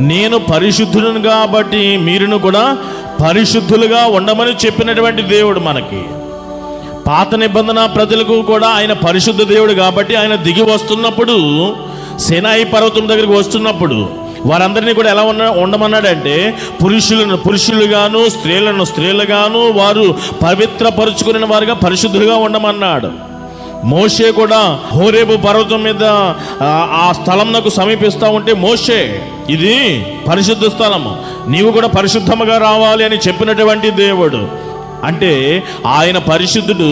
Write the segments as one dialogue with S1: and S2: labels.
S1: నేను పరిశుద్ధులను కాబట్టి మీరును కూడా పరిశుద్ధులుగా ఉండమని చెప్పినటువంటి దేవుడు మనకి. పాత నిబంధన ప్రజలకు కూడా ఆయన పరిశుద్ధ దేవుడు కాబట్టి ఆయన దిగి వస్తున్నప్పుడు, సినాయి పర్వతం దగ్గరికి వస్తున్నప్పుడు వారందరినీ కూడా ఎలా ఉండమన్నాడంటే, పురుషులుగాను స్త్రీలుగాను వారు పవిత్రపరుచుకునే వారుగా పరిశుద్ధులుగా ఉండమన్నాడు. మోషే కూడా హోరేబు పర్వతం మీద ఆ స్థలంకు సమీపిస్తూ ఉంటే, మోషే ఇది పరిశుద్ధ స్థలము, నీవు కూడా పరిశుద్ధముగా రావాలి అని చెప్పినటువంటి దేవుడు. అంటే ఆయన పరిశుద్ధుడు.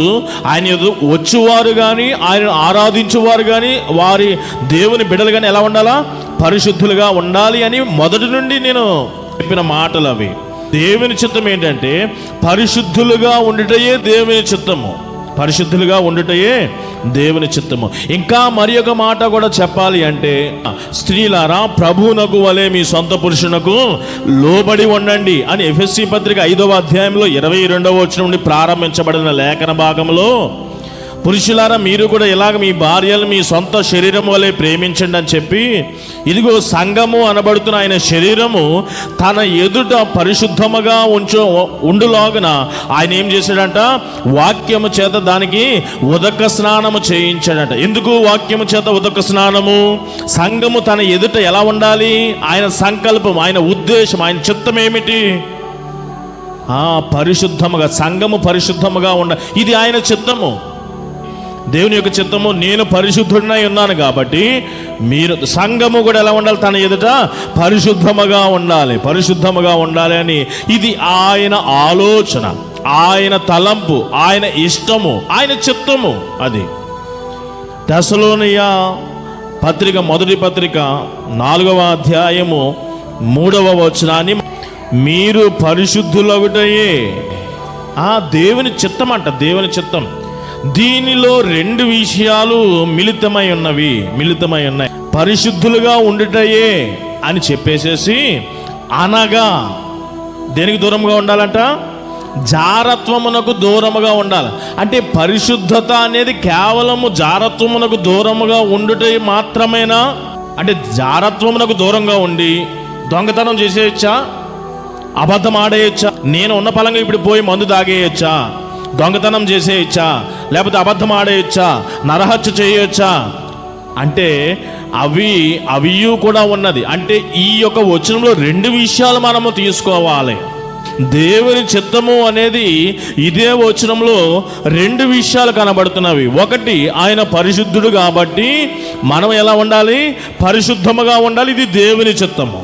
S1: ఆయన వచ్చేవారు కానీ, ఆయన ఆరాధించేవారు కానీ, వారి దేవుని బిడ్డలు కానీ ఎలా ఉండాలా? పరిశుద్ధులుగా ఉండాలి అని మొదటి నుండి నేను చెప్పిన మాటలు అవి. దేవుని చిత్తం ఏంటంటే పరిశుద్ధులుగా ఉండుటయే దేవుని చిత్తము. పరిశుద్ధులుగా ఉండుటయే దేవుని చిత్తము. ఇంకా మరి ఒక మాట కూడా చెప్పాలి అంటే, స్త్రీలారా ప్రభువునకు వలె మీ సొంత పురుషునకు లోబడి ఉండండి అని ఎఫెసీ పత్రిక 5వ అధ్యాయంలో 22వ వచనం నుండి ప్రారంభించబడిన లేఖన భాగంలో, పురుషులారా మీరు కూడా ఇలాగ మీ భార్యలు మీ సొంత శరీరం వలె ప్రేమించండి అని చెప్పి, ఇదిగో సంఘము అనబడుతున్న ఆయన శరీరము తన ఎదుట పరిశుద్ధముగా ఉండులాగున ఆయన ఏం చేశాడంట? వాక్యము చేత దానికి ఉదక స్నానము చేయించాడట. ఎందుకు వాక్యము చేత ఉదక స్నానము? సంఘము తన ఎదుట ఎలా ఉండాలి? ఆయన సంకల్పం, ఆయన ఉద్దేశం, ఆయన చిత్తం ఏమిటి? పరిశుద్ధముగా, సంఘము పరిశుద్ధముగా ఇది ఆయన చిత్తము, దేవుని యొక్క చిత్తము. నేను పరిశుద్ధుడినై ఉన్నాను కాబట్టి మీరు సంఘము కూడా ఎలా ఉండాలి? తన ఎదుట పరిశుద్ధముగా ఉండాలి, పరిశుద్ధముగా ఉండాలి అని. ఇది ఆయన ఆలోచన, ఆయన తలంపు, ఆయన ఇష్టము, ఆయన చిత్తము. అది తెస్సలోనియ పత్రిక, మొదటి పత్రిక 4వ అధ్యాయము 3వ వచనాన్ని, మీరు పరిశుద్ధులగుటయే దేవుని చిత్తం అంట. దేవుని చిత్తం. దీనిలో 2 విషయాలు మిళితమై ఉన్నాయి. పరిశుద్ధులుగా ఉండుటయే అని చెప్పేసేసి, అనగా దేనికి దూరంగా ఉండాలంట? జారత్వమునకు దూరముగా ఉండాలి. అంటే పరిశుద్ధత అనేది కేవలము జారత్వమునకు దూరముగా ఉండుట మాత్రమేనా? అంటే జారత్వమునకు దూరంగా ఉండి దొంగతనం చేసేయచ్చా? అబద్ధం ఆడేయచ్చా? నేను ఉన్న పలంగా ఇప్పుడు పోయి మందు తాగేయచ్చా? దొంగతనం చేసేయచ్చా? లేకపోతే అబద్ధం ఆడేయచ్చా? నరహత్య చేయొచ్చా? అంటే అవి కూడా ఉన్నది. అంటే ఈ యొక్క వచనంలో 2 విషయాలు మనము తీసుకోవాలి. దేవుని చిత్తము అనేది ఇదే వచనంలో 2 విషయాలు కనబడుతున్నవి. ఒకటి, ఆయన పరిశుద్ధుడు కాబట్టి మనం ఎలా ఉండాలి? పరిశుద్ధముగా ఉండాలి. ఇది దేవుని చిత్తము.